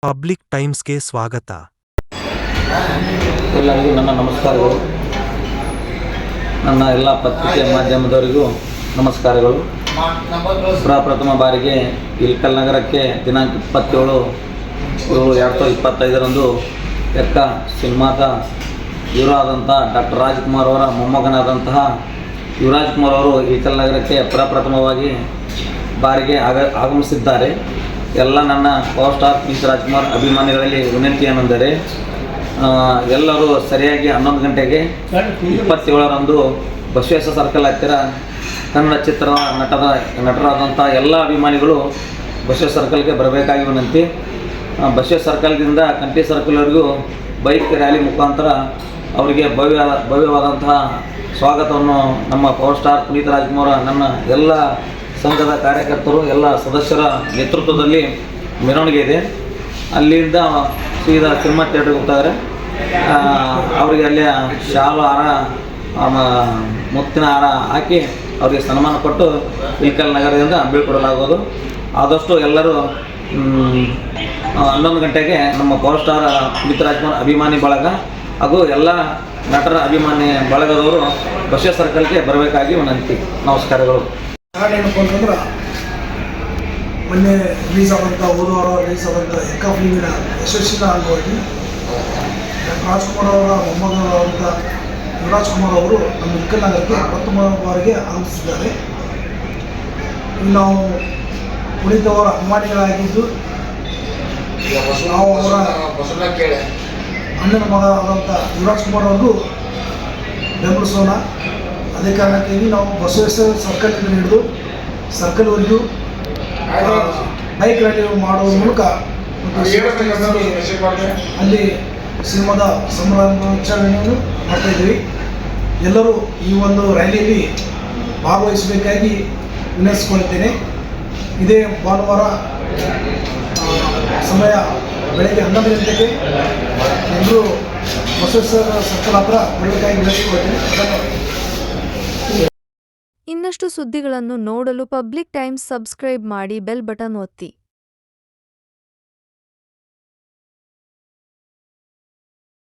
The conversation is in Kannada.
ಪಬ್ಲಿಕ್ ಟೈಮ್ಸ್ಗೆ ಸ್ವಾಗತ. ಎಲ್ಲರಿಗೂ ನನ್ನ ನಮಸ್ಕಾರಗಳು. ನನ್ನ ಎಲ್ಲ ಪತ್ರಿಕೆ ಮಾಧ್ಯಮದವರಿಗೂ ನಮಸ್ಕಾರಗಳು. ಪ್ರಪ್ರಥಮ ಬಾರಿಗೆ ಇಳಕಲ್ ನಗರಕ್ಕೆ ದಿನಾಂಕ 27/7/2025 ಎಕ್ಕ ಸಿನಿಮಾದ ಇವರಾದಂಥ ಡಾಕ್ಟರ್ ರಾಜ್ಕುಮಾರ್ ಅವರ ಮೊಮ್ಮಗನಾದಂತಹ ಯುವರಾಜ್ ಕುಮಾರ್ ಅವರು ಇಳಕಲ್ ನಗರಕ್ಕೆ ಪ್ರಪ್ರಥಮವಾಗಿ ಬಾರಿಗೆ ಆಗಮಿಸಿದ್ದಾರೆ. ಎಲ್ಲ ನನ್ನ ಪವರ್ ಸ್ಟಾರ್ ಪುನೀತ್ ರಾಜ್ಕುಮಾರ್ ಅಭಿಮಾನಿಗಳಲ್ಲಿ ವಿನಂತಿ ಏನೆಂದರೆ, ಎಲ್ಲರೂ ಸರಿಯಾಗಿ 11 ಗಂಟೆಗೆ 27ರಂದು ಬಸವೇಶ್ವರ ಸರ್ಕಲ್ ಹತ್ತಿರ ಕನ್ನಡ ಚಿತ್ರ ನಟರಾದಂಥ ಎಲ್ಲ ಅಭಿಮಾನಿಗಳು ಬಸವೇಶ್ವರ ಸರ್ಕಲ್ಗೆ ಬರಬೇಕಾಗಿ ವಿನಂತಿ. ಬಸವೇಶ್ವರ ಸರ್ಕಲ್ದಿಂದ ಕಂಠಿ ಸರ್ಕಲ್ವರೆಗೂ ಬೈಕ್ ರ್ಯಾಲಿ ಮುಖಾಂತರ ಅವರಿಗೆ ಭವ್ಯವಾದಂತಹ ಸ್ವಾಗತವನ್ನು ನಮ್ಮ ಪವರ್ ಸ್ಟಾರ್ ಪುನೀತ್ ರಾಜ್ಕುಮಾರ್ ನನ್ನ ಎಲ್ಲ ಸಂಘದ ಕಾರ್ಯಕರ್ತರು ಎಲ್ಲ ಸದಸ್ಯರ ನೇತೃತ್ವದಲ್ಲಿ ಮೆರವಣಿಗೆ ಇದೆ. ಅಲ್ಲಿಂದ ಸೀದಾ ಸಿನಿಮಾ ಥಿಯೇಟರ್ಗೆ ಹೋಗ್ತಾರೆ. ಅವರಿಗೆ ಅಲ್ಲಿ ಶಾಲು ಹಾರ ಮುತ್ತಿನ ಹಾರ ಹಾಕಿ ಅವರಿಗೆ ಸನ್ಮಾನ ಕೊಟ್ಟು ಇಳಕಲ್ ನಗರದಿಂದ ಬೀಳ್ಕೊಡಲಾಗುವುದು. ಆದಷ್ಟು ಎಲ್ಲರೂ 11 ಗಂಟೆಗೆ ನಮ್ಮ ಪವರ್ ಸ್ಟಾರ್ ಪುನೀತ್ ರಾಜ್ಕುಮಾರ್ ಅಭಿಮಾನಿ ಬಳಗ ಹಾಗೂ ಎಲ್ಲ ನಟರ ಅಭಿಮಾನಿ ಬಳಗದವರು ಬಸವೇಶ್ವರ ಸರ್ಕಲ್ಗೆ ಬರಬೇಕಾಗಿ ವಿನಂತಿ. ನಮಸ್ಕಾರಗಳು. ಏನಪ್ಪ ಅಂತಂದ್ರೆ, ಮೊನ್ನೆ ರಿಲೀಸ್ ಆದಂಥ ರಿಲೀಸ್ ಆದಂಥ ಎಕ್ಕ ಫಿಲ್ಮಿನ ಯಶಸ್ಸಿನ ಅಂಗವಾಗಿ ರಾಜ್ಕುಮಾರ್ ಅವರ ಮೊಮ್ಮಗನಾದಂಥ ಯುವರಾಜ್ ಕುಮಾರ್ ಅವರು ನಮ್ಮ ಇಳಕಲ್ ನಗರಕ್ಕೆ ಪ್ರಥಮ ಬಾರಿಗೆ ಆಗಮಿಸಿದ್ದಾರೆ. ನಾವು ಪುನೀತ್ ಅವರ ಅಭಿಮಾನಿಗಳಾಗಿದ್ದು ನಾವು ಅವರ ಅಣ್ಣನ ಮಗ ಆದಂಥ ಯುವರಾಜ್ ಕುಮಾರ್ ಅವ್ರಿಗೂ ಬೆಂಬಲಿಸೋಣ. ಅದೇ ಕಾರಣಕ್ಕಾಗಿ ನಾವು ಬಸವೇಶ್ವರ ಸರ್ಕಲ್ನಿಂದ ಹಿಡಿದು ಸರ್ಕಲ್ವರೆಗೂ ಬೈಕ್ ರ್ಯಾಲಿ ಮಾಡುವ ಮೂಲಕ ಅಲ್ಲಿ ಸಿನಿಮಾದ ಸಂಭ್ರಮಾಚರಣೆಯನ್ನು ಮಾಡ್ತಾಯಿದ್ದೀವಿ. ಎಲ್ಲರೂ ಈ ಒಂದು ರ್ಯಾಲಿಯಲ್ಲಿ ಭಾಗವಹಿಸಬೇಕಾಗಿ ವಿನಂತಿಸಿಕೊಳ್ಳುತ್ತೇನೆ. ಇದೇ ಭಾನುವಾರ ಸಮಯ ಬೆಳಗ್ಗೆ 11 ಗಂಟೆಗೆ ಎಲ್ಲರೂ ಬಸವೇಶ್ವರ ಸರ್ಕಲ್ ಹತ್ರ ಬರಬೇಕಾಗಿ ವಿನಂತಿಸಿಕೊಳ್ಳುತ್ತೇನೆ. ಧನ್ಯವಾದ. ಇನ್ನಷ್ಟು ಸುದ್ದಿಗಳನ್ನು ನೋಡಲು ಪಬ್ಲಿಕ್ ಟೈಮ್ಸ್ ಸಬ್ಸ್ಕ್ರೈಬ್ ಮಾಡಿ, ಬೆಲ್ ಬಟನ್ ಒತ್ತಿ.